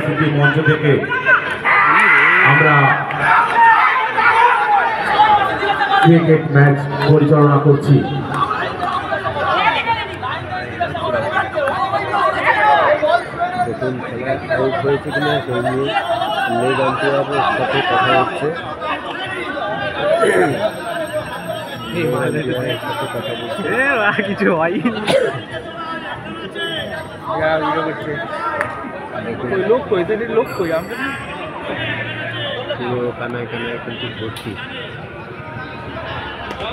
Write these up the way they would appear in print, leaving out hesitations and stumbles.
City মঞ্চ থেকে আমরা ক্রিকেট ম্যাচ পরিচালনা করছি। প্রথম খেলা আউট হয়েছে কিনা সেই নিয়ে লেগ আম্পায়ারের সাথে কথা হচ্ছে। কিছু হয় লোক কই লোক কই আমরা পুরো কানায় কানায় কিন্তু ভর্তি।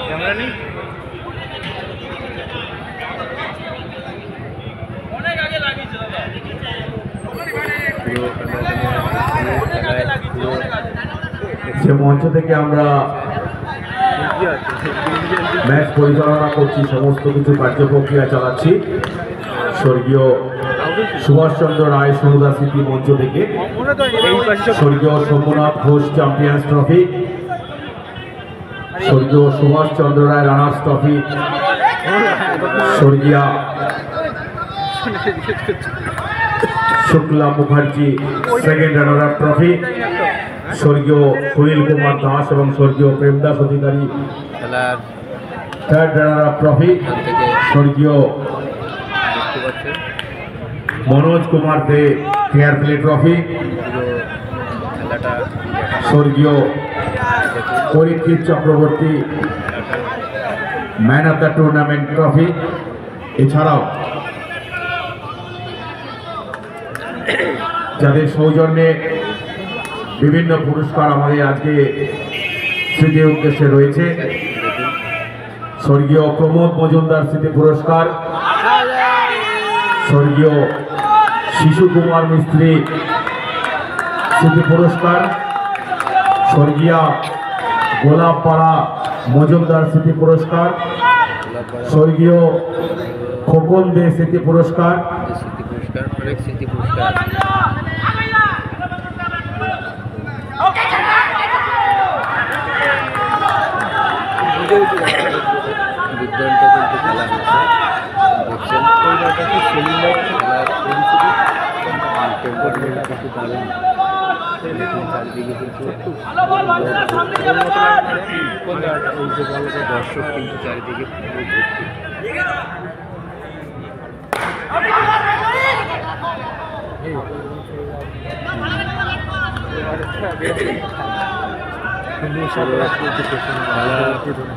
ক্যামেরা নেই অনেক আগে লাগিয়েছে দাদা পুরো কানায় কানায় সে মঞ্চ থেকে আমরা ম্যাচ পরিচালনা করছি, সমস্ত কিছু কার্যপ্রক্রিয়া চালাচ্ছি। স্বর্গীয় সুভাষচন্দ্র রায় সরুদা স্মৃতি মঞ্চ থেকে স্বর্গীয় সোমনাথ ঘোষ চ্যাম্পিয়ন্স ট্রফি, স্বর্গীয় সুভাষচন্দ্র রায় রানার্স ট্রফি, স্বর্গীয়া Shukla Mukherjee second runner up trophy, স্বর্গীয় সুনীল কুমার দাস এবং স্বর্গীয় প্রেমদাস অধিকারী খেলার থার্ড রানার আপ ট্রফি, স্বর্গীয় Manoj Kumar Dey fair play trophy, স্বর্গীয় Parikshit Chakraborty man of the tournament trophy. এছাড়াও যাদের সৌজন্যে বিভিন্ন পুরস্কার আমাদের আজকে স্মৃতির উদ্দেশ্যে রয়েছে, স্বর্গীয় প্রমোদ মজুমদার স্মৃতি পুরস্কার, স্বর্গীয় শিশু কুমার মিস্ত্রি স্মৃতি পুরস্কার, স্বর্গীয়া গোলাপপাড়া মজুমদার স্মৃতি পুরস্কার, স্বর্গীয় খোকন দে স্মৃতি পুরস্কার, অনেক স্মৃতি পুরস্কার। দুর্দান্ত কিন্তু খেলা হচ্ছে, দেখছেন সিলিন্ডার খেলার টেম্পারমেন্ট কিন্তু দারুণ। চারিদিকে কিন্তু দর্শক কিন্তু চারিদিকে ভর্তি।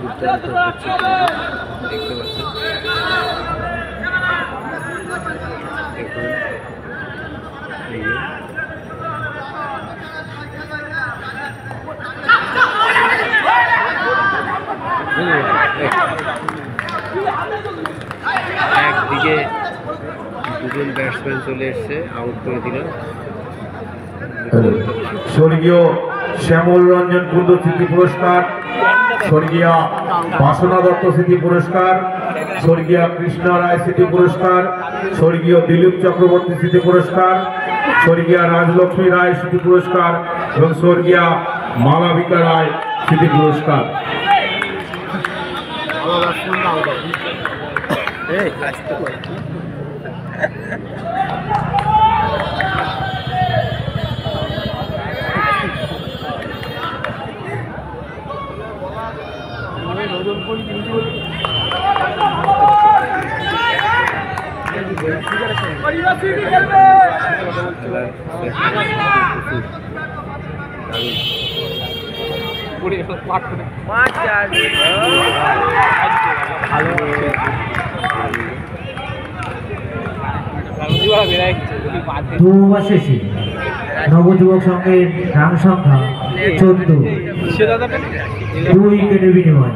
দুর্দান্ত হচ্ছে দেখতে পাচ্ছেন। একদিকে দুজন ব্যাটসম্যান চলে এসছে, আউট করে দিল। স্বর্গীয় শ্যামল রঞ্জন কুন্ডু স্মৃতি পুরস্কার, স্বর্গীয়া বাসনা দত্ত স্মৃতি পুরস্কার, স্বর্গীয়া কৃষ্ণ রায় স্মৃতি পুরস্কার, স্বর্গীয় দিলীপ চক্রবর্তী স্মৃতি পুরস্কার, স্বর্গীয়া রাজলক্ষ্মী রায় স্মৃতি পুরস্কার এবং স্বর্গীয়া মালাবিকা রায় স্মৃতি পুরস্কার। দুবার শেষে নবযুবক সংঘের রান সংখ্যা 14, 2 উইকেটের বিনিময়ে।